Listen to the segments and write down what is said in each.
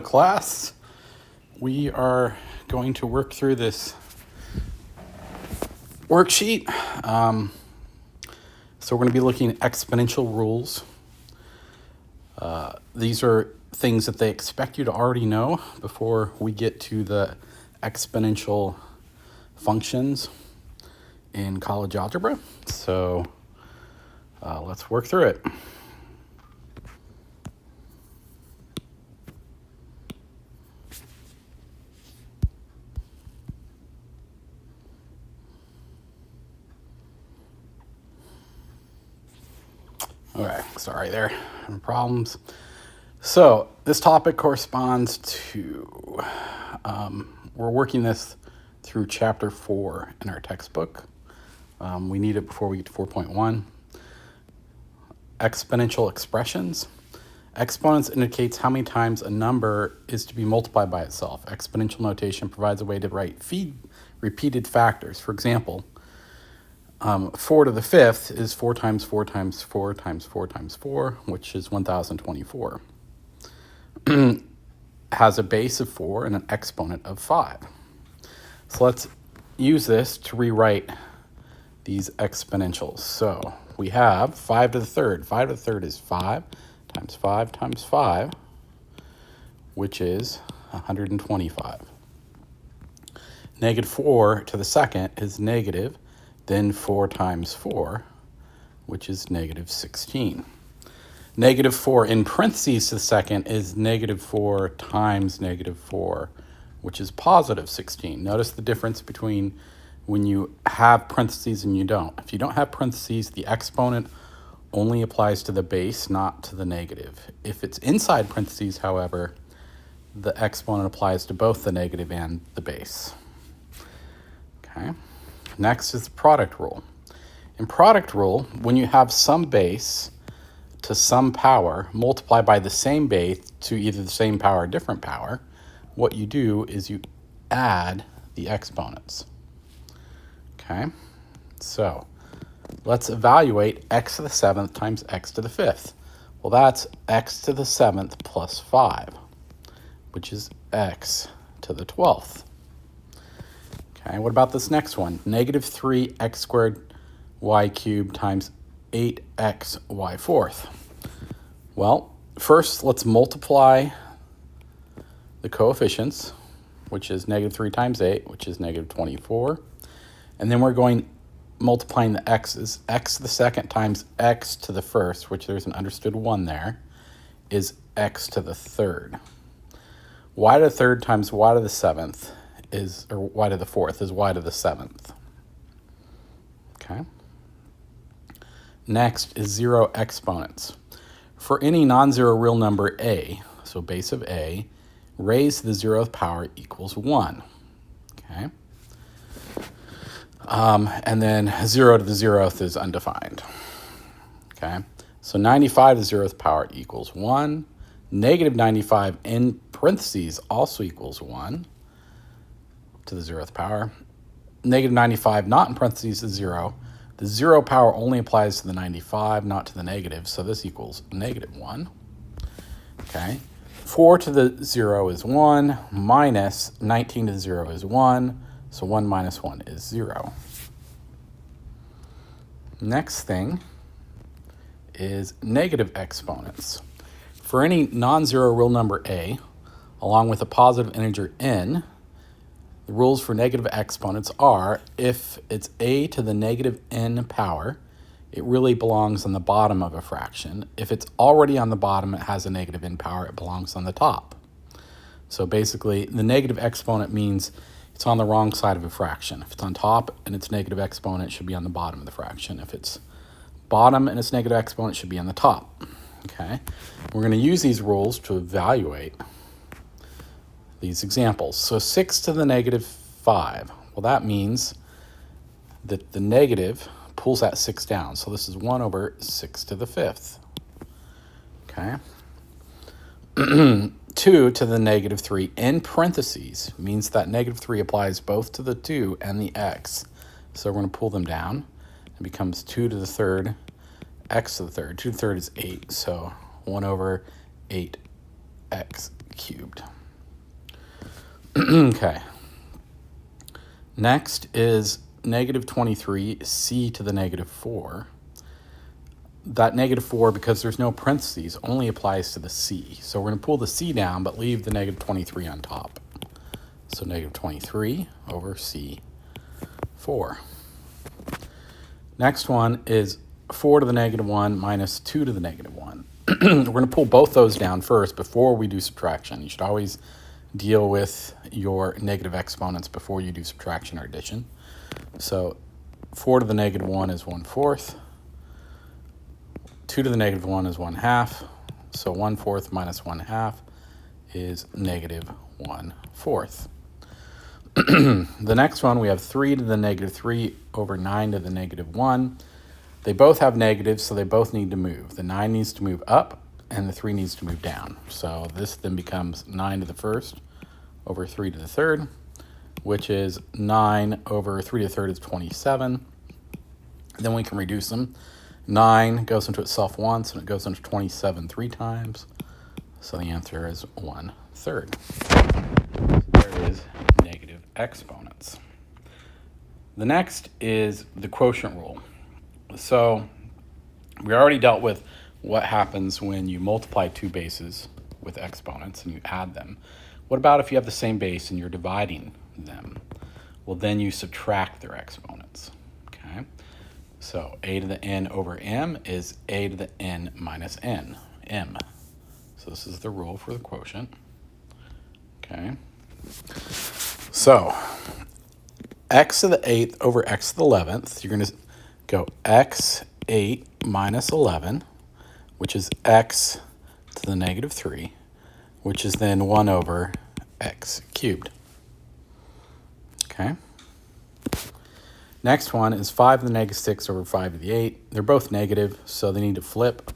Class, we are going to work through this worksheet. So we're going to be looking at exponential rules. These are things that they expect you to already know before we get to the exponential functions in college algebra. So let's work through it. Okay, sorry there, problems. So this topic corresponds to, we're working this through chapter 4 in our textbook. We need it before we get to 4.1. Exponential expressions. Exponents indicates how many times a number is to be multiplied by itself. Exponential notation provides a way to write repeated factors. For example, 4 to the 5th is 4 times 4 times 4 times 4 times 4, which is 1024. Has a base of 4 and an exponent of 5. So let's use this to rewrite these exponentials. So we have 5 to the 3rd. 5 to the 3rd is 5 times 5 times 5, which is 125. Negative 4 to the 2nd is negative, then 4 times 4, which is negative 16. Negative 4 in parentheses to the 2nd is negative 4 times negative 4, which is positive 16. Notice the difference between when you have parentheses and you don't. If you don't have parentheses, the exponent only applies to the base, not to the negative. If it's inside parentheses, however, the exponent applies to both the negative and the base. Okay. Next is the product rule. In product rule, when you have some base to some power multiplied by the same base to either the same power or different power, what you do is you add the exponents. Okay, so let's evaluate x to the 7th times x to the 5th. Well, that's x to the 7th plus 5, which is x to the 12th. Okay, what about this next one? Negative 3x squared y cubed times 8x y fourth. Well, first let's multiply the coefficients, which is negative 3 times 8, which is negative 24. And then we're going multiplying the x's. X to the 2nd times x to the 1st, which there's an understood 1 there, is x to the 3rd. Y to the 3rd times y to the 7th is, or y to the 4th is y to the 7th. Okay. Next is 0 exponents. For any non-zero real number a, so base of a, raised to the 0th power equals 1. Okay. And then 0 to the 0th is undefined. Okay. So 95 to the 0th power equals 1. Negative 95 in parentheses also equals 1 to the 0th power. Negative 95 not in parentheses is 0. The 0 power only applies to the 95, not to the negative, so this equals negative 1. Okay. 4 to the 0 is 1, minus 19 to the 0 is 1, so 1 minus 1 is 0. Next thing is negative exponents. For any non-zero real number a, along with a positive integer n, the rules for negative exponents are if it's a to the negative n power, it really belongs on the bottom of a fraction. If it's already on the bottom, it has a negative n power, it belongs on the top. So basically, the negative exponent means it's on the wrong side of a fraction. If it's on top and it's negative exponent, it should be on the bottom of the fraction. If it's bottom and it's negative exponent, it should be on the top. Okay, we're going to use these rules to evaluate these examples. So 6 to the negative 5. Well, that means that the negative pulls that 6 down. So this is 1 over 6 to the 5th. Okay. 2 to the negative 3 in parentheses means that negative 3 applies both to the 2 and the x. So we're going to pull them down. It becomes 2 to the 3rd, x to the 3rd. 2 to the 3rd is 8, so 1 over 8x cubed. Okay. Next is negative 23c to the negative 4. That negative 4, because there's no parentheses, only applies to the c. So we're going to pull the c down, but leave the negative 23 on top. So negative 23 over c4. Next one is 4 to the negative 1 minus 2 to the negative 1. We're going to pull both those down first before we do subtraction. You should always deal with your negative exponents before you do subtraction or addition. So 4 to the negative 1 is 1/4. 2 to the negative 1 is 1/2. So 1/4 minus 1/2 is negative 1/4. The next one, we have 3 to the negative 3 over 9 to the negative 1. They both have negatives, so they both need to move. The 9 needs to move up, and the 3 needs to move down. So this then becomes 9 to the first over 3 to the third, which is 9 over 3 to the third is 27. Then we can reduce them. 9 goes into itself once, and it goes into 27 3 times. So the answer is 1/3. There is negative exponents. The next is the quotient rule. So we already dealt with what happens when you multiply two bases with exponents and you add them. What about if you have the same base and you're dividing them? Well, then you subtract their exponents. Okay. So a to the n over m is a to the n minus n, m. So this is the rule for the quotient. Okay. So x to the 8th over x to the 11th, you're going to go x8 minus 11, which is x to the negative 3, which is then 1 over x cubed. Okay. Next one is 5 to the negative 6 over 5 to the 8. They're both negative, so they need to flip.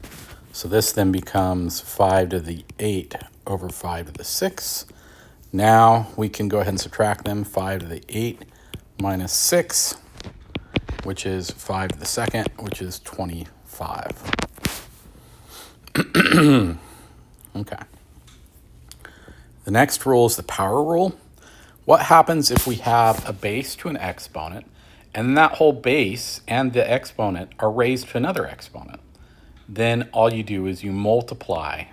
So this then becomes 5 to the 8 over 5 to the 6. Now we can go ahead and subtract them. 5 to the 8 minus 6, which is 5 to the second, which is 25. Okay. The next rule is the power rule. What happens if we have a base to an exponent, and that whole base and the exponent are raised to another exponent? Then all you do is you multiply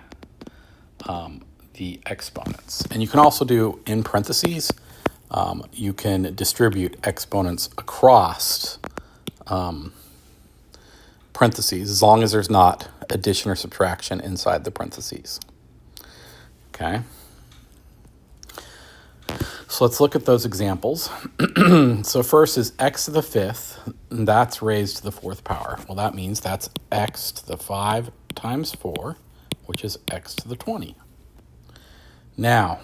the exponents. And you can also do in parentheses. You can distribute exponents across parentheses as long as there's not addition or subtraction inside the parentheses. Okay. So let's look at those examples. So first is x to the 5th, and that's raised to the 4th power. Well, that means that's x to the 5 times 4, which is x to the 20. Now,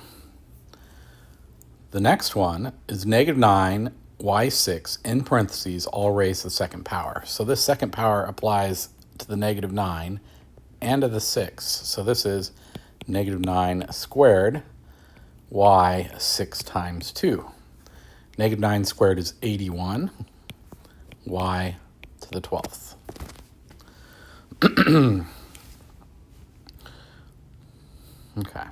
the next one is negative 9 y6 in parentheses, all raised to the 2nd power. So this 2nd power applies to the negative 9 and to the 6. So this is negative 9 squared y 6 times 2. Negative 9 squared is 81 y to the 12th. Okay.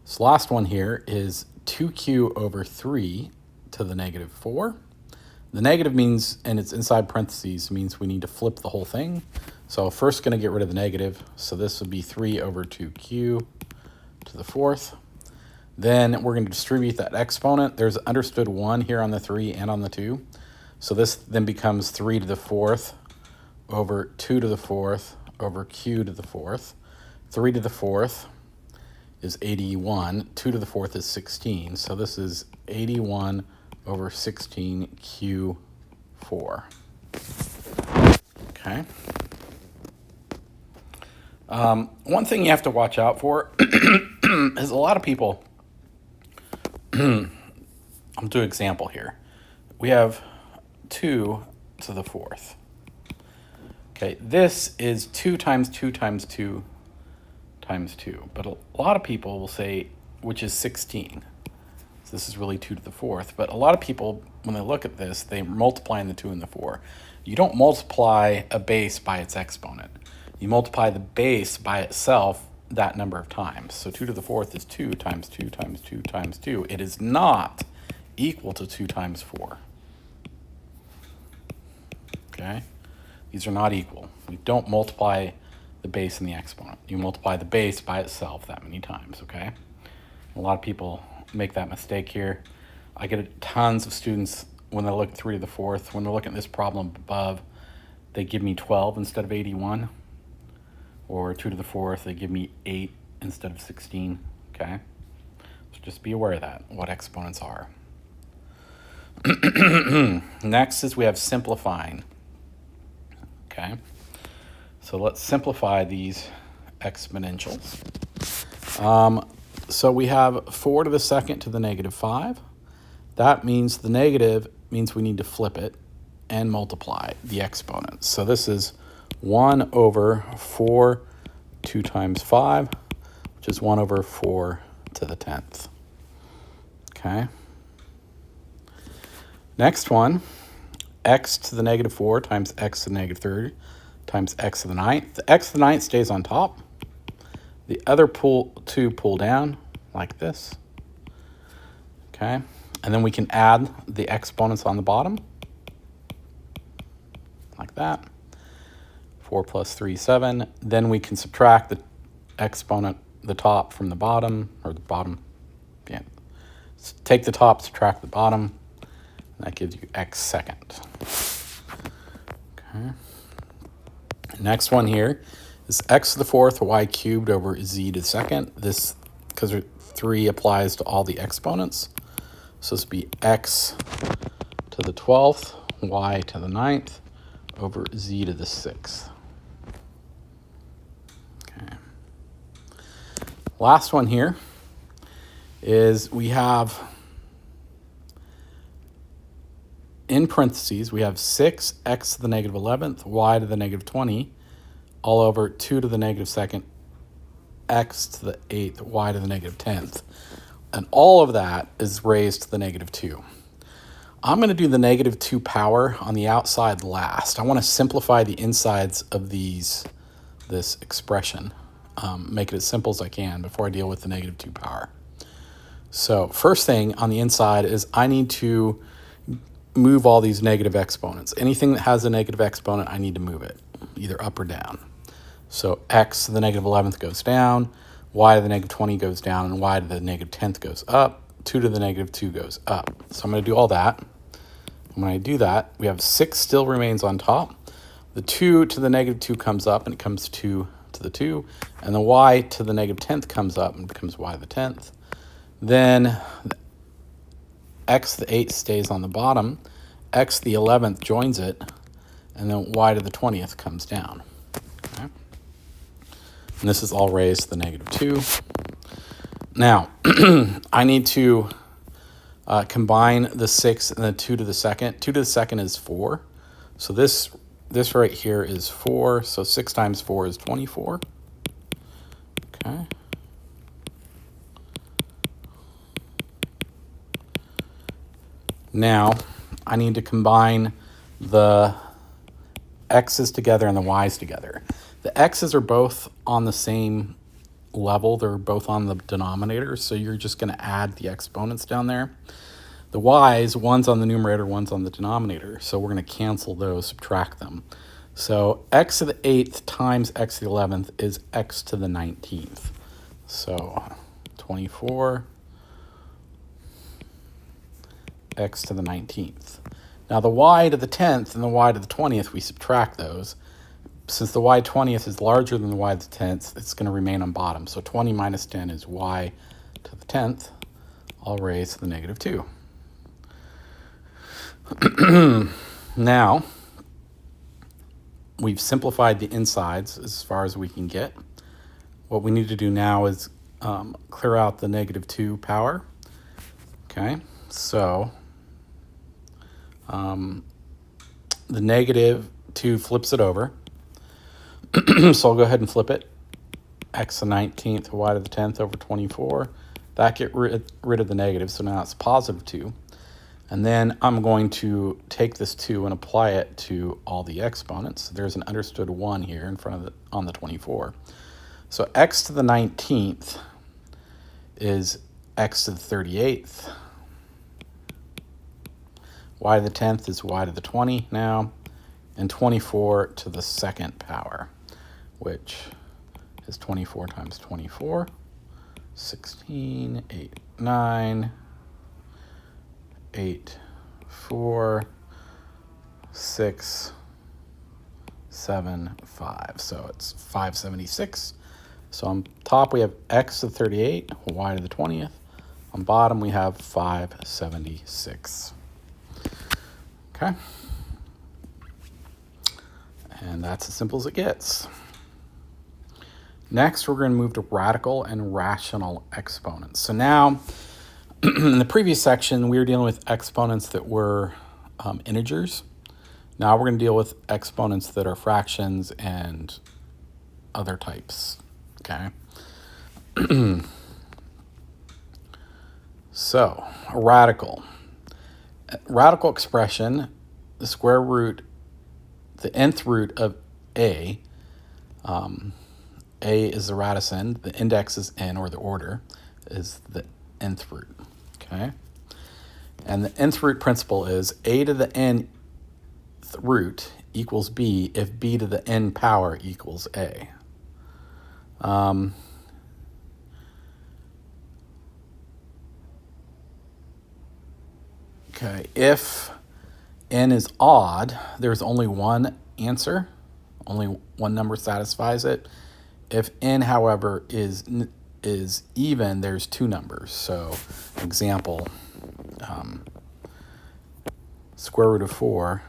So last one here is 2q over 3 to the negative 4. The negative means, and it's inside parentheses, means we need to flip the whole thing. So first going to get rid of the negative. So this would be 3 over 2q to the 4th. Then we're going to distribute that exponent. There's understood 1 here on the 3 and on the 2. So this then becomes 3 to the 4th over 2 to the 4th over q to the 4th. 3 to the 4th is 81. 2 to the 4th is 16. So this is 81 over 16 q4. Okay. One thing you have to watch out for is a lot of people. I'll do an example here. We have 2 to the 4th. Okay, this is 2 times 2 times 2 times 2. But a lot of people will say, which is 16. So this is really 2 to the 4th. But a lot of people, when they look at this, they multiply in the 2 and the 4. You don't multiply a base by its exponent. You multiply the base by itself that number of times. So 2 to the 4th is 2 times 2 times 2 times 2. It is not equal to 2 times 4. Okay? These are not equal. We don't multiply the base and the exponent. You multiply the base by itself that many times, okay? A lot of people make that mistake here. I get tons of students when they look at 3 to the 4th, when they're looking at this problem above, they give me 12 instead of 81. Or 2 to the 4th, they give me 8 instead of 16, okay? So just be aware of that, what exponents are. Next is we have simplifying, okay? So let's simplify these exponentials. So we have 4 to the second to the negative 5. That means the negative means we need to flip it and multiply the exponents. So this is 1 over 4 2 times 5, which is 1 over 4 to the 10th. Okay. Next one, x to the negative 4 times x to the negative 3 times x to the 9th. The x to the 9th stays on top. The other two pull down like this. Okay. And then we can add the exponents on the bottom like that. 4 plus 3, 7. Then we can subtract the exponent, the top from the bottom, or the bottom. Yeah. So take the top, subtract the bottom, and that gives you x second. Okay. Next one here is x to the 4th y cubed over z to the second. This, because 3 applies to all the exponents. So this would be x to the 12th, y to the 9th, over z to the 6th. Okay. Last one here is we have, in parentheses, we have 6x to the negative 11th, y to the negative 20, all over 2 to the negative 2nd, x to the 8th, y to the negative 10th. And all of that is raised to the negative 2. I'm going to do the negative 2 power on the outside last. I want to simplify the insides of this expression, make it as simple as I can before I deal with the negative 2 power. So first thing on the inside is I need to move all these negative exponents. Anything that has a negative exponent, I need to move it, either up or down. So x to the negative 11th goes down, y to the negative 20 goes down, and y to the negative 10th goes up. 2 to the negative 2 goes up. So I'm going to do all that. And when I do that, we have 6 still remains on top. The 2 to the negative 2 comes up, and it comes 2 to the 2. And the y to the negative 10th comes up and becomes y to the 10th. Then x to the 8th stays on the bottom. X to the 11th joins it. And then y to the 20th comes down. Okay. And this is all raised to the negative 2. Now, I need to combine the 6 and the 2 to the second. 2 to the second is 4. So this right here is 4. So 6 times 4 is 24. Okay. Now, I need to combine the x's together and the y's together. The x's are both on the same level. They're both on the denominator, so you're just going to add the exponents down there. The y's, one's on the numerator, one's on the denominator, so we're going to cancel those, subtract them. So x to the 8th times x to the 11th is x to the 19th. So 24 x to the 19th. Now the y to the 10th and the y to the 20th, we subtract those. Since the y 20th is larger than the y to the 10th, it's going to remain on bottom. So 20 minus 10 is y to the 10th, all raised to the negative 2. Now, we've simplified the insides as far as we can get. What we need to do now is clear out the negative 2 power. Okay, so the negative 2 flips it over. So I'll go ahead and flip it. X to the 19th, y to the 10th over 24. That get rid of the negative, so now it's positive 2. And then I'm going to take this 2 and apply it to all the exponents. There's an understood 1 here in front of on the 24. So x to the 19th is x to the 38th. Y to the 10th is y to the 20 now. And 24 to the second power, which is 24 times 24. 16, 8, 9, 8, 4, 6, 7, 5. So it's 576. So on top we have x to the 38, y to the 20th. On bottom we have 576. Okay. And that's as simple as it gets. Next, we're going to move to radical and rational exponents. So now, in the previous section, we were dealing with exponents that were integers. Now we're going to deal with exponents that are fractions and other types, okay? So, a radical. Radical expression, the square root, the nth root of a is the radicand, the index is n, or the order is the nth root, okay? And the nth root principle is a to the nth root equals b if b to the n power equals a. Okay, if n is odd, there's only one answer, only one number satisfies it. If n, however, is even, there's two numbers. So, example, square root of 4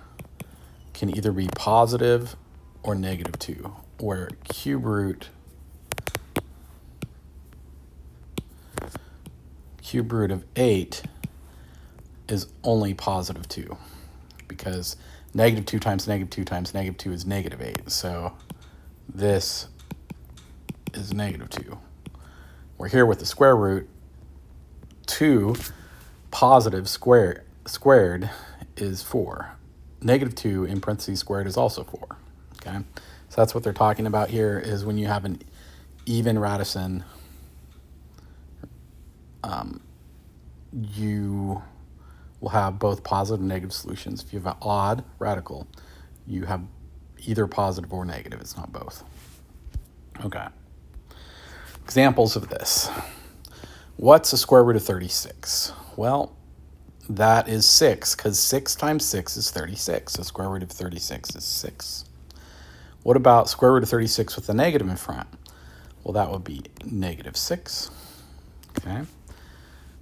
can either be positive or negative 2, where cube root of 8 is only positive 2, because negative 2 times negative 2 times negative 2 is negative 8. So this is negative 2. We're here with the square root. 2 positive squared is 4. Negative 2 in parentheses squared is also 4. Okay, so that's what they're talking about here, is when you have an even radicand, you will have both positive and negative solutions. If you have an odd radical, you have either positive or negative. It's not both. Okay. Examples of this. What's the square root of 36? Well, that is 6, because 6 times 6 is 36. The square root of 36 is 6. What about square root of 36 with a negative in front? Well, that would be negative 6. Okay.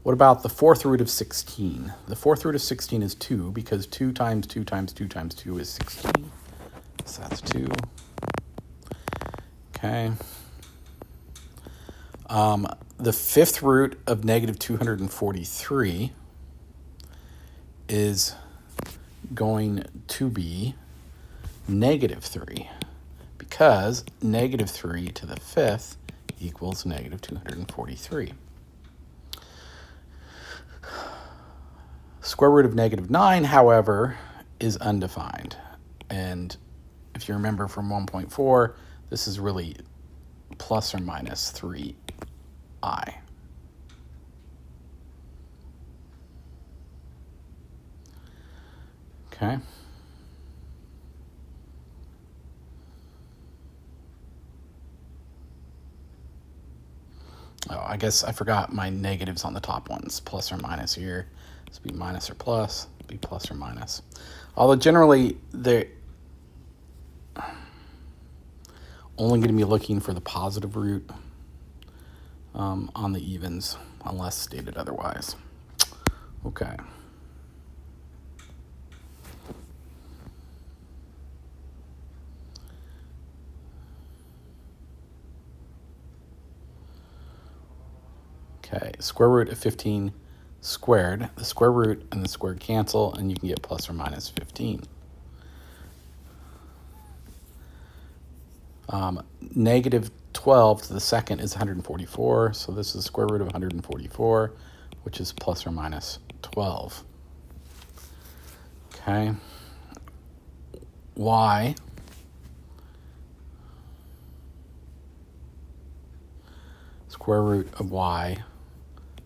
What about the fourth root of 16? The fourth root of 16 is 2, because 2 times 2 times 2 times 2 is 16. So that's 2. Okay. The fifth root of negative 243 is going to be negative 3, because negative 3 to the fifth equals negative 243. Square root of negative 9, however, is undefined. And if you remember from 1.4, this is really plus or minus 3i. Okay. Oh, I guess I forgot my negatives on the top ones. Plus or minus here. This would be minus or plus. Be plus or minus. Although generally, they're only going to be looking for the positive root on the evens, unless stated otherwise. Okay. Okay, square root of 15 squared. The square root and the squared cancel, and you can get plus or minus 15. Negative 12 to the second is 144, so this is the square root of 144, which is plus or minus 12. Okay. Y square root of y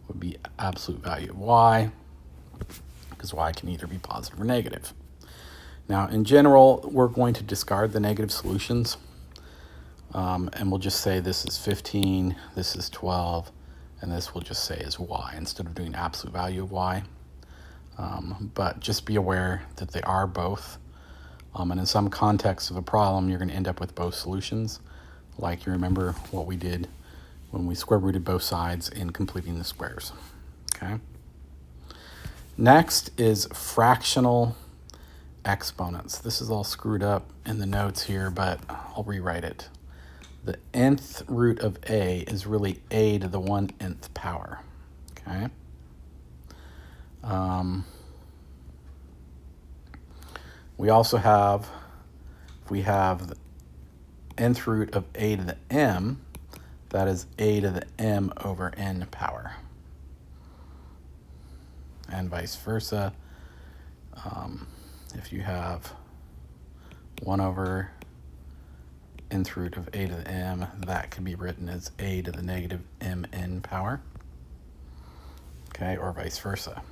would be absolute value of y, because y can either be positive or negative. Now, in general, we're going to discard the negative solutions, and we'll just say this is 15, this is 12, and this we'll just say is y instead of doing absolute value of y. But just be aware that they are both. And in some contexts of a problem, you're going to end up with both solutions, like you remember what we did when we square rooted both sides in completing the squares. Okay. Next is fractional exponents. This is all screwed up in the notes here, but I'll rewrite it. The nth root of a is really a to the 1/nth power. Okay. We also have, if we have the nth root of a to the m, that is a to the m over n power. And vice versa. If you have 1 over nth root of a to the m, that can be written as a to the negative mn power. Okay, or vice versa.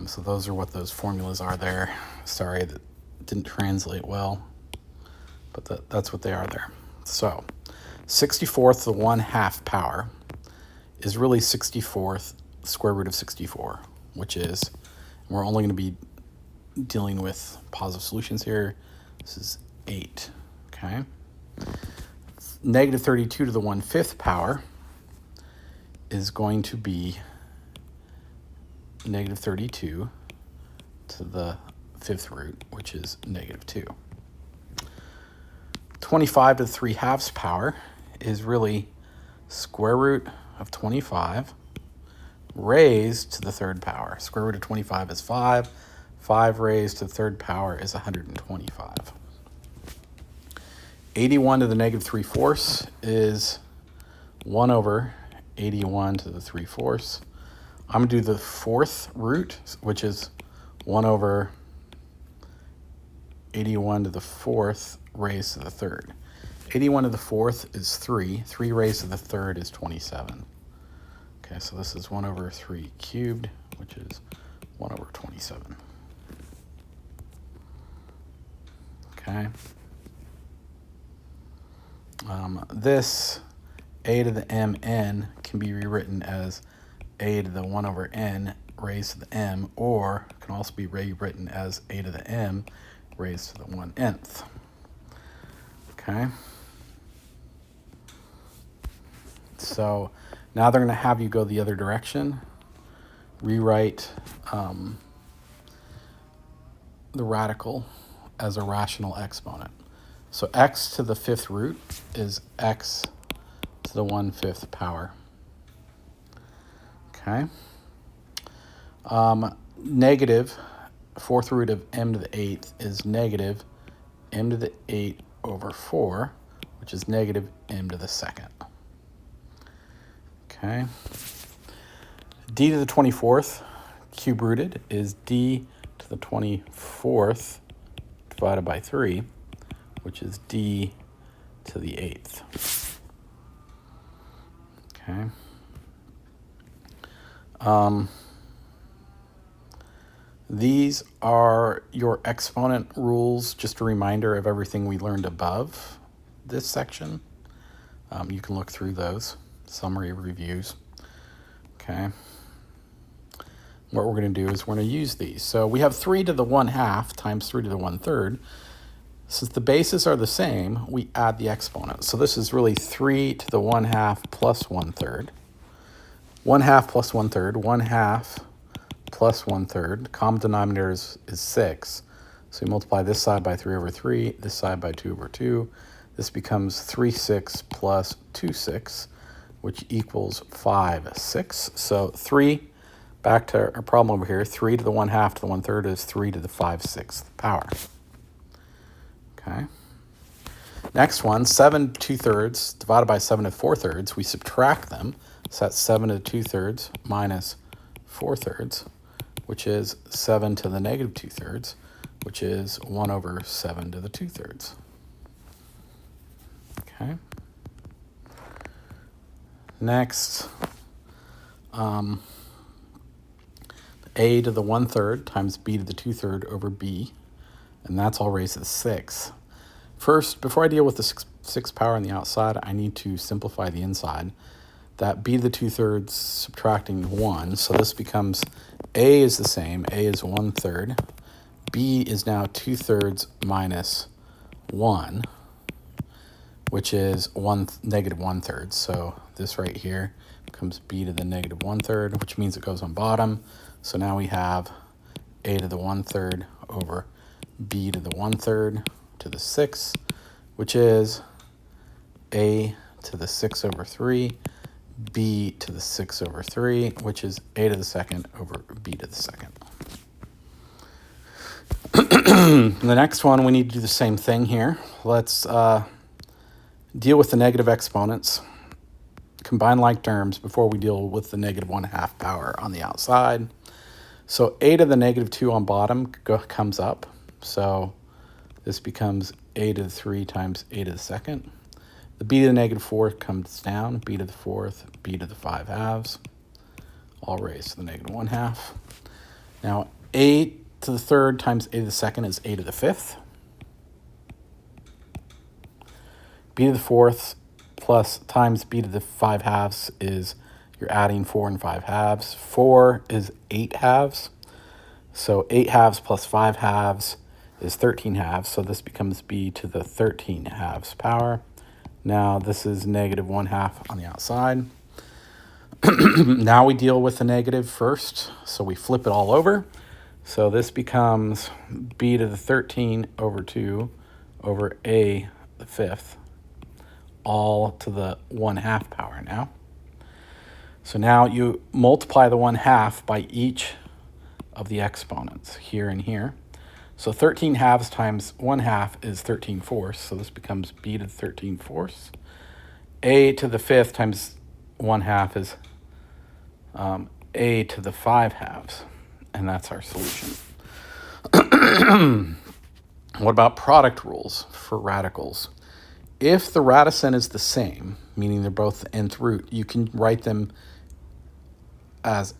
So those are what those formulas are there. Sorry that didn't translate well, but that's what they are there. So 64th to the 1/2 power is really 64th square root of 64, which is, we're only going to be dealing with positive solutions here. This is 8, okay? Negative 32 to the 1/5 power is going to be negative 32 to the 5th root, which is negative 2. 25 to the 3/2 power is really square root of 25 raised to the 3rd power. Square root of 25 is 5. 5 raised to the 3rd power is 125. 81 to the negative 3/4 is 1 over 81 to the 3/4. I'm going to do the 4th root, which is 1 over 81 to the 4th raised to the 3rd. 81 to the 4th is 3. 3 raised to the 3rd is 27. Okay, so this is 1 over 3 cubed, which is 1 over 27. Okay. This a to the mn can be rewritten as a to the 1 over n raised to the m, or can also be rewritten as a to the m raised to the 1/nth. Okay. So now they're going to have you go the other direction. Rewrite the radical as a rational exponent. So x to the 5th root is x to the 1/5 power. Okay. Negative 4th root of m to the 8th is negative m to the 8 over 4, which is negative m to the 2nd. Okay. D to the 24th cube rooted is d to the 24th divided by 3, which is d to the 8th. Okay. These are your exponent rules, just a reminder of everything we learned above this section. You can look through those, summary reviews. Okay. What we're going to do is we're going to use these. So we have 3 to the 1/2 times 3 to the 1/3. Since the bases are the same, we add the exponent. So this is really 3 to the 1/2 plus 1/3. 1/2 plus 1/3, 1/2 plus 1/3. Common denominator is 6. So you multiply this side by 3 over 3, this side by 2 over 2. This becomes 3/6 plus 2/6, which equals 5/6. So 3, back to our problem over here, 3 to the 1/2 to the 1/3 is 3 to the 5/6 power. Okay. Next one, 7 2/3 divided by 7 4/3. We subtract them. So that's 7 to the 2/3 minus 4/3, which is 7 to the negative 2/3, which is 1 over 7 to the 2/3. Okay. Next, a to the 1/3 times b to the 2/3 over b, and that's all raised to the 6th. First, before I deal with the 6th power on the outside, I need to simplify the inside. That b to the 2/3 subtracting 1, so this becomes a is the same, a is 1/3, b is now 2/3 minus 1, which is negative 1/3. So this right here becomes b to the negative 1/3, which means it goes on bottom. So now we have a to the 1/3 over b to the 1/3 to the 6, which is a to the 6 over 3, b to the 6 over 3, which is a to the 2nd over b to the 2nd. The next one, we need to do the same thing here. Let's deal with the negative exponents, combine like terms before we deal with the negative 1/2 power on the outside. So a to the negative 2 on bottom comes up. So this becomes a to the 3 times a to the 2nd. The b to the negative 4 comes down, b to the 4th, b to the 5/2, all raised to the negative 1/2. Now a to the 3rd times a to the 2nd is a to the 5th. B to the 4th plus times b to the 5/2 is, you're adding 4 and 5/2. 4 is 8/2. So 8/2 plus 5/2 is 13/2. So this becomes b to the 13/2 power. Now this is negative 1/2 on the outside. Now we deal with the negative first. So we flip it all over. So this becomes b to the 13 over 2 over a the 5th, all to the 1/2 power now. So now you multiply the 1/2 by each of the exponents here and here. So 13/2 times 1/2 is 13/4. So this becomes b to the 13/4. A to the 5th times 1/2 is a to the 5/2. And that's our solution. What about product rules for radicals? If the radicand is the same, meaning they're both the nth root, you can write them as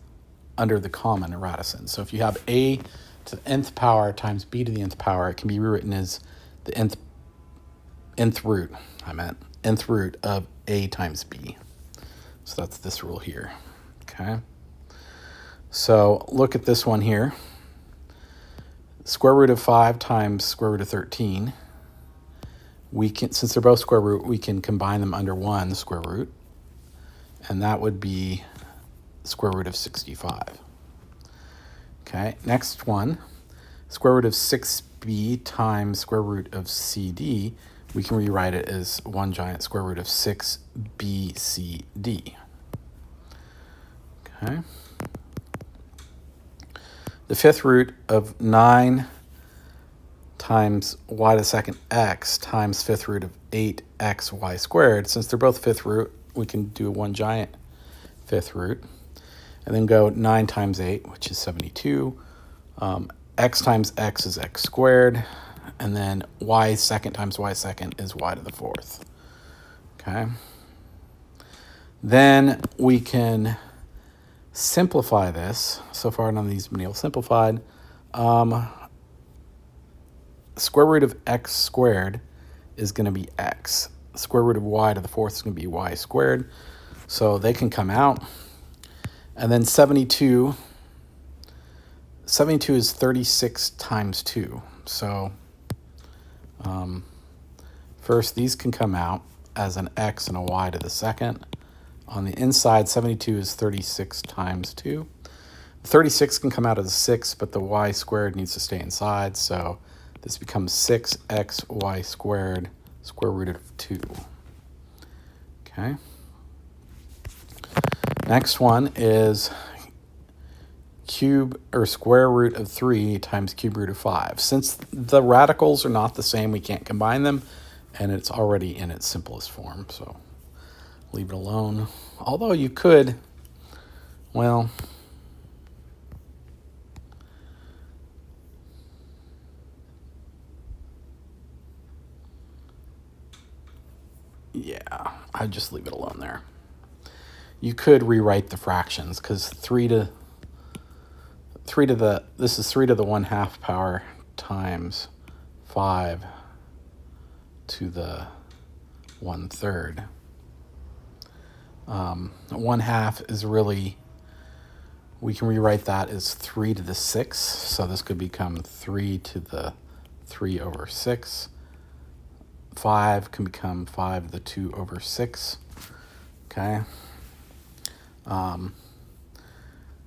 under the common radicand. So if you have a to the nth power times b to the nth power, it can be rewritten as the nth root of a times b. So that's this rule here. Okay. So look at this one here. Square root of 5 times square root of 13. We can, since they're both square root, we can combine them under one square root, and that would be square root of 65. Okay, next one, square root of 6b times square root of cd, we can rewrite it as one giant square root of 6bcd. Okay. The 5th root of 9 times y to the 2nd x times 5th root of 8xy squared. Since they're both 5th root, we can do one giant 5th root. And then go 9 times 8, which is 72. X times x is x squared. And then y second times y second is y to the 4th. Okay. Then we can simplify this. So far none of these have been simplified. Square root of x squared is going to be x. Square root of y to the 4th is going to be y squared. So they can come out. And then 72 is 36 times 2. So first, these can come out as an x and a y to the 2nd. On the inside, 72 is 36 times 2. 36 can come out as a 6, but the y squared needs to stay inside. So this becomes 6xy squared square root of 2. Okay. Next one is cube or square root of 3 times cube root of 5. Since the radicals are not the same, we can't combine them, and it's already in its simplest form, so leave it alone. Although you could, well, yeah, I'd just leave it alone there. you could rewrite the fractions, because 3 to the, this is 3 to the 1/2 power times 5 to the 1/3. 1/2 is really, we can rewrite that as 3 to the 6. So this could become 3 to the 3/6. 5 can become 5 to the 2/6. Okay.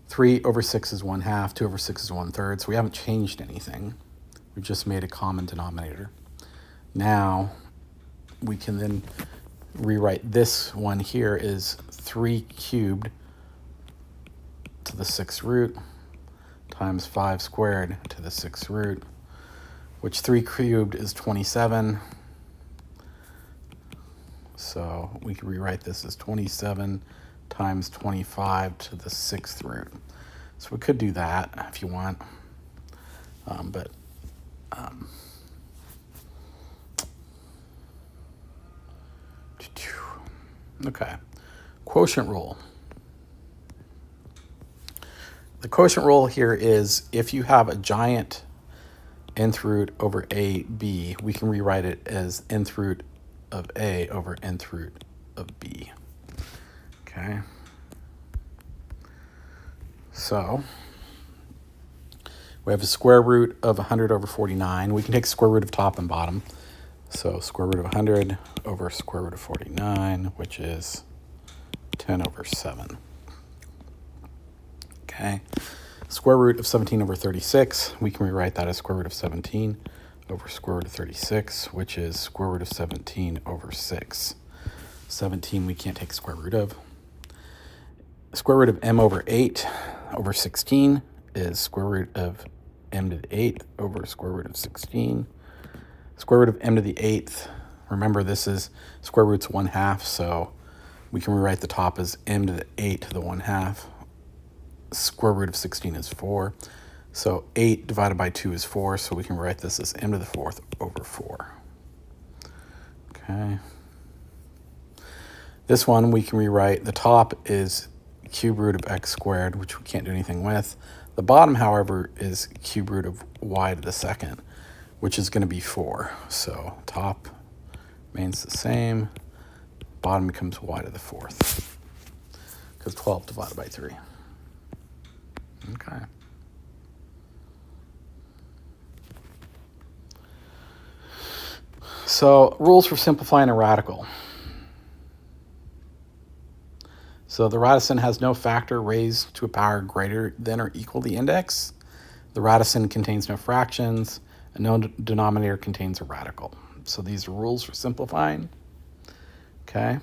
3/6 is 1/2. 2/6 is 1/3. So we haven't changed anything. We've just made a common denominator. Now we can then rewrite this one here is 3 cubed to the 6th root times 5 squared to the 6th root, which 3 cubed is 27. So we can rewrite this as 27 times 25 to the 6th root. So we could do that if you want, okay. Quotient rule. The quotient rule here is if you have a giant nth root over AB, we can rewrite it as nth root of A over nth root of B. Okay. So we have a square root of 100 over 49. We can take square root of top and bottom. So square root of 100 over square root of 49, which is 10 over 7. Okay. Square root of 17 over 36, we can rewrite that as square root of 17 over square root of 36, which is square root of 17 over 6. 17 we can't take square root of. Square root of m over 8 over 16 is square root of m to the 8th over square root of 16. Square root of m to the 8th, remember this is square root's 1/2, so we can rewrite the top as m to the 8 to the 1/2. Square root of 16 is 4. So 8 divided by 2 is 4, so we can write this as m to the 4th over 4. Okay. This one we can rewrite, the top is cube root of x squared, which we can't do anything with. The bottom, however, is cube root of y to the 2nd, which is going to be 4. So top remains the same. Bottom becomes y to the 4th, because 12 divided by 3. Okay. So rules for simplifying a radical. So the radicand has no factor raised to a power greater than or equal to the index. The radicand contains no fractions, and no denominator contains a radical. So these are rules for simplifying. Okay.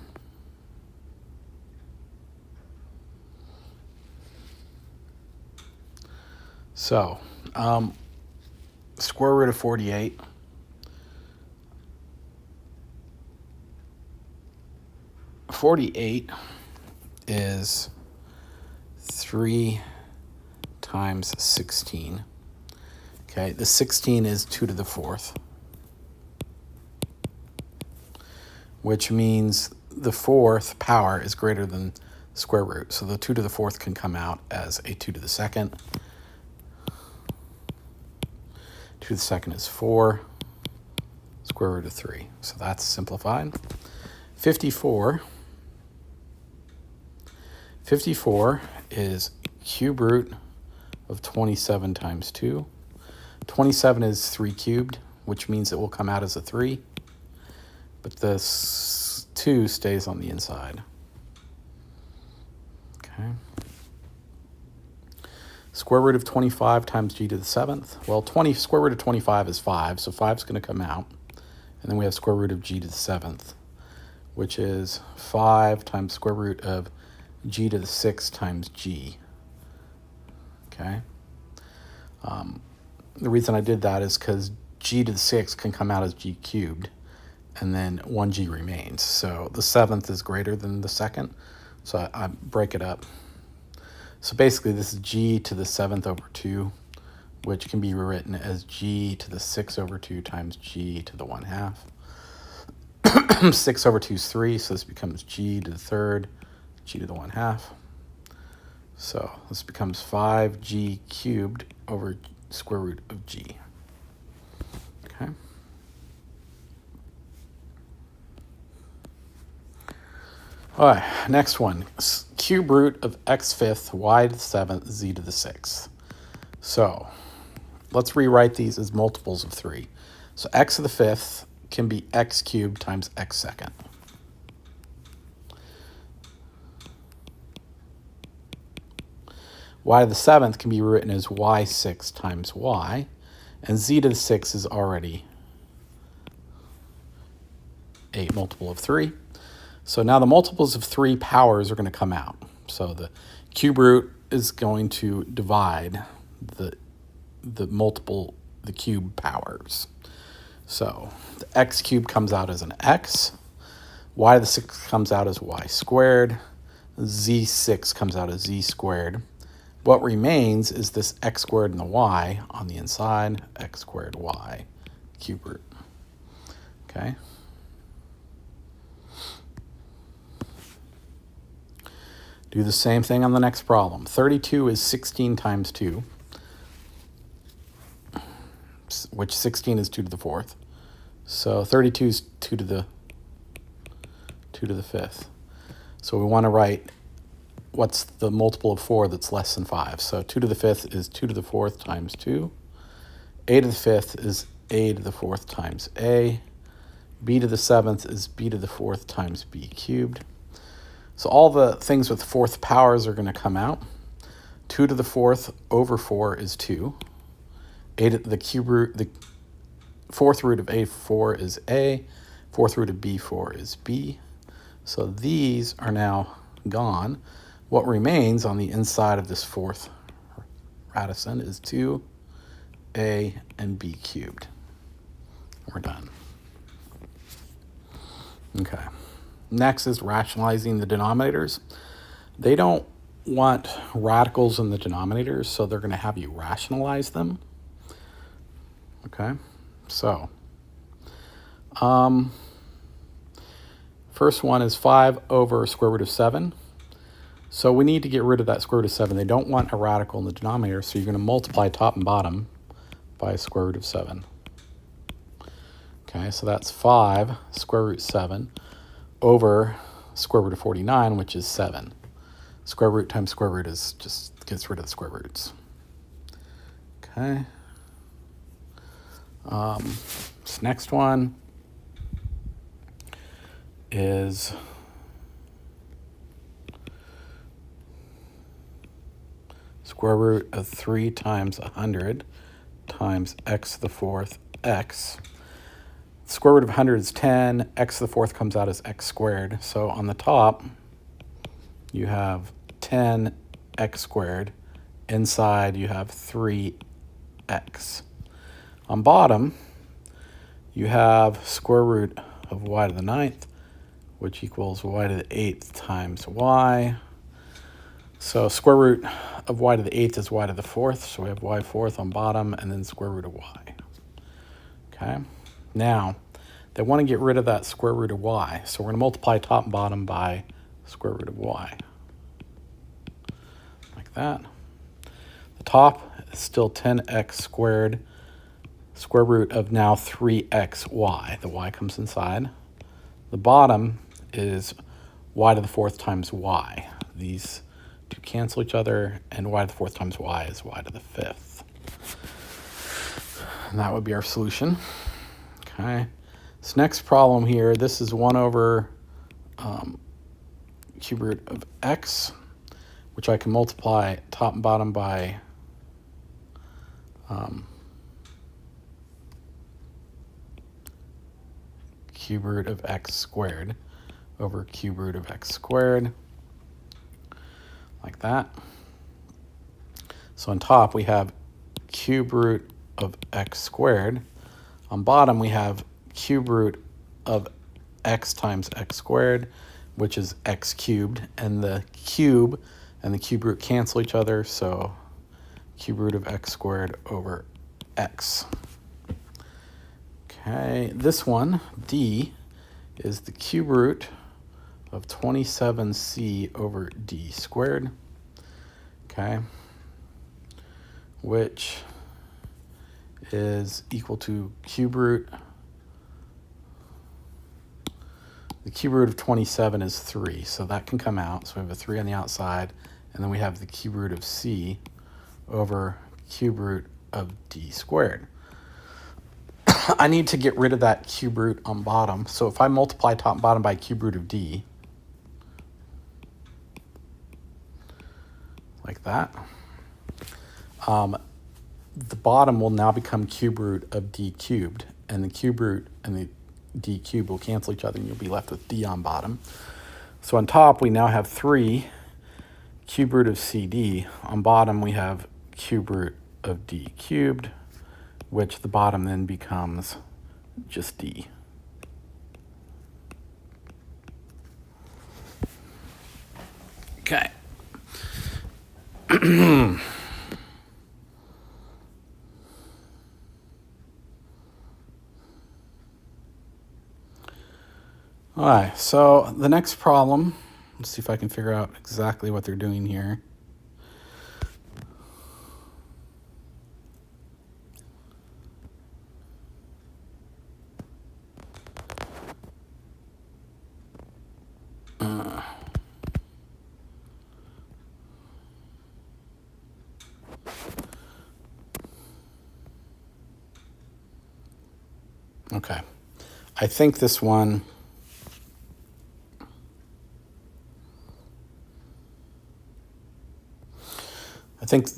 So, square root of 48. (48) is 3 times 16. Okay, the 16 is 2 to the 4th, which means the 4th power is greater than square root. So the 2 to the 4th can come out as a 2 to the 2nd. 2 to the 2nd is 4, square root of 3. So that's simplified. 54. 54 is cube root of 27 times 2. 27 is 3 cubed, which means it will come out as a 3. But this 2 stays on the inside. Okay. Square root of 25 times g to the 7th. Well, square root of 25 is 5, so 5 is going to come out. And then we have square root of g to the 7th, which is 5 times square root of g to the 6th times g. Okay. The reason I did that is because g to the 6th can come out as g cubed, and then 1g remains. So the 7th is greater than the 2nd, so I break it up. So basically this is g to the 7th over 2, which can be rewritten as g to the 6th over 2 times g to the 1/2. 6 over 2 is 3, so this becomes g to the 3rd g to the 1/2. So this becomes 5g cubed over square root of g. Okay. All right, next one. Cube root of x fifth, y to the 7th, z to the 6th. So let's rewrite these as multiples of 3. So x to the 5th can be x cubed times x second. Y to the 7th can be written as y6 times y, and z to the 6th is already a multiple of 3. So now the multiples of 3 powers are going to come out. So the cube root is going to divide the cube powers. So the x cubed comes out as an x, y to the 6th comes out as y squared, z6 comes out as z squared. What remains is this x squared and the y on the inside, x squared y cube root. Okay. Do the same thing on the next problem. 32 is 16 times 2, which 16 is 2 to the 4th. So 32 is 2 to the 5th. So we want to write what's the multiple of 4 that's less than 5. So 2 to the 5th is 2 to the 4th times 2. A to the 5th is a to the 4th times a. B to the 7th is b to the 4th times b cubed. So all the things with 4th powers are going to come out. 2 to the 4th over 4 is 2. The cube root, the 4th root of a4 is a. 4th root of b4 is b. So these are now gone. What remains on the inside of this 4th radicand is 2a and b cubed. We're done. Okay. Next is rationalizing the denominators. They don't want radicals in the denominators, so they're going to have you rationalize them. Okay, so first one is 5 over square root of 7. So we need to get rid of that square root of 7. They don't want a radical in the denominator, so you're going to multiply top and bottom by square root of 7. Okay, so that's 5 square root 7 over square root of 49, which is 7. Square root times square root is just gets rid of the square roots. Okay. This next one is square root of 3 times 100 times x to the 4th x. Square root of 100 is 10. X to the 4th comes out as x squared. So on the top, you have 10x squared. Inside, you have 3x. On bottom, you have square root of y to the 9th, which equals y to the 8th times y. So square root of y to the 8th is y to the 4th. So we have y 4th on bottom, and then square root of y. Okay. Now, they want to get rid of that square root of y. So we're going to multiply top and bottom by square root of y. Like that. The top is still 10x squared, square root of now 3xy. The y comes inside. The bottom is y to the 4th times y. These two cancel each other, and y to the 4th times y is y to the 5th. And that would be our solution. Okay, this next problem here, this is 1 over cube root of x, which I can multiply top and bottom by cube root of x squared over cube root of x squared, like that. So on top we have cube root of x squared. On bottom, we have cube root of x times x squared, which is x cubed, and the cube and the cube root cancel each other, so cube root of x squared over x. Okay, this one, D, is the cube root of 27c over d squared, okay, which is equal to cube root. The cube root of 27 is 3, so that can come out. So we have a 3 on the outside, and then we have the cube root of c over cube root of d squared. I need to get rid of that cube root on bottom. So if I multiply top and bottom by cube root of d, like that, the bottom will now become cube root of d cubed, and the cube root and the d cubed will cancel each other, and you'll be left with d on bottom. So on top, we now have 3 cube root of cd. On bottom, we have cube root of d cubed, which the bottom then becomes just d. Okay. All right, so the next problem, let's see if I can figure out exactly what they're doing here. Okay, I think this one,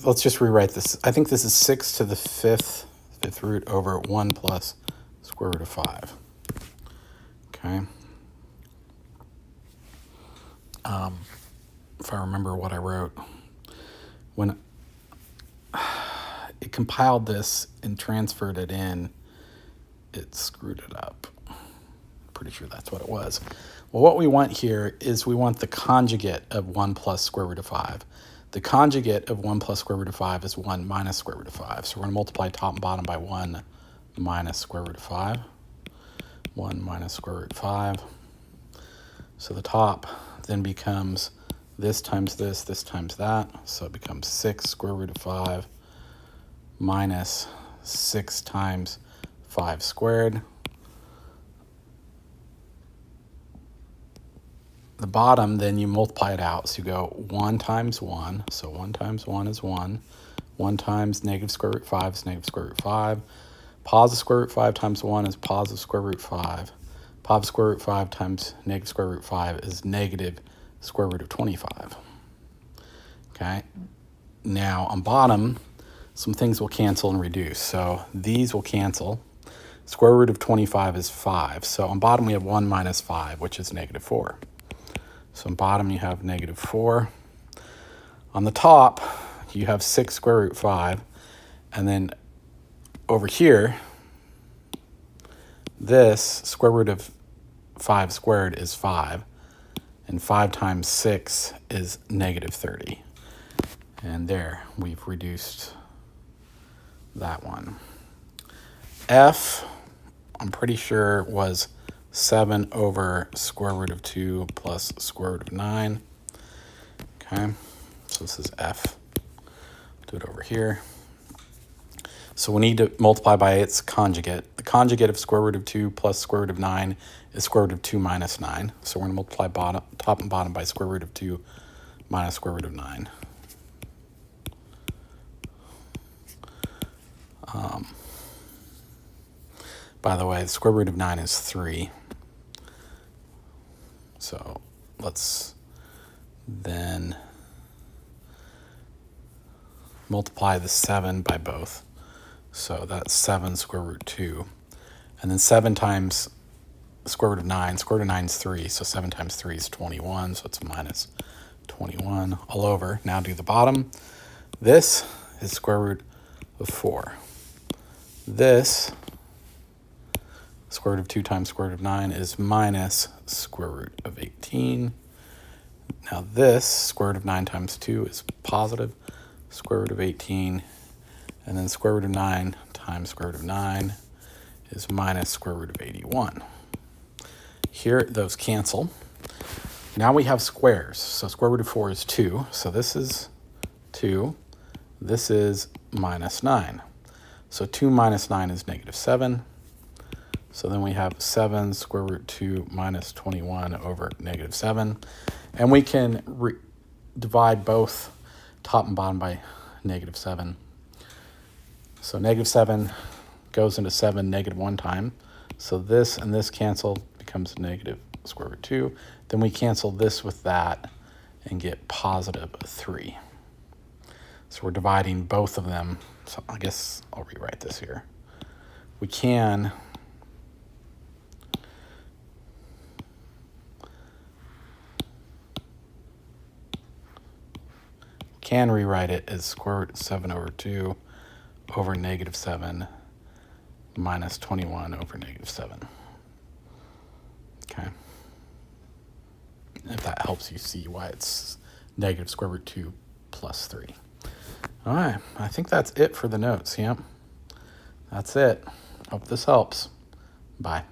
let's just rewrite this. I think this is 6 to the fifth root over 1 plus square root of 5. Okay. If I remember what I wrote, when it compiled this and transferred it in, it screwed it up. Pretty sure that's what it was. Well, what we want here is we want the conjugate of 1 plus square root of 5. The conjugate of 1 plus square root of 5 is 1 minus square root of 5. So we're going to multiply top and bottom by 1 minus square root of 5. 1 minus square root of 5. So the top then becomes this times this times that. So it becomes 6 square root of 5 minus 6 times 5 squared. The bottom, then you multiply it out. So you go 1 times 1. So 1 times 1 is 1. 1 times negative square root 5 is negative square root 5. Positive square root 5 times 1 is positive square root 5. Positive square root 5 times negative square root 5 is negative square root of 25. Okay. Now on bottom, some things will cancel and reduce. So these will cancel. Square root of 25 is 5. So on bottom we have 1 minus 5, which is negative 4. So on bottom you have negative 4. On the top, you have 6 square root 5. And then over here, this square root of 5 squared is 5. And 5 times 6 is negative 30. And there, we've reduced that one. F, I'm pretty sure, was 7 over square root of 2 plus square root of 9. Okay, so this is F. Do it over here. So we need to multiply by its conjugate. The conjugate of square root of 2 plus square root of 9 is square root of 2 minus 9. So we're going to multiply top and bottom by square root of 2 minus square root of 9. By the way, the square root of 9 is 3. So let's then multiply the 7 by both. So that's 7 square root 2. And then 7 times square root of 9. Square root of 9 is 3. So 7 times 3 is 21. So it's minus 21 all over. Now do the bottom. This is square root of 4. This square root of 2 times square root of 9 is minus square root of 18. Now this square root of 9 times 2 is positive square root of 18. And then square root of 9 times square root of 9 is minus square root of 81. Here, those cancel. Now we have squares. So square root of 4 is 2. So this is 2. This is minus 9. So 2 minus 9 is negative 7. So then we have 7 square root 2 minus 21 over negative 7. And we can divide both top and bottom by negative 7. So negative 7 goes into 7 negative 1 time. So this and this cancel, becomes negative square root 2. Then we cancel this with that and get positive 3. So we're dividing both of them. So I guess I'll rewrite this here. We can rewrite it as square root of 7 over 2 over negative 7 minus 21 over negative 7. Okay. If that helps you see why it's negative square root 2 plus 3. All right, I think that's it for the notes. Yep, that's it. Hope this helps. Bye.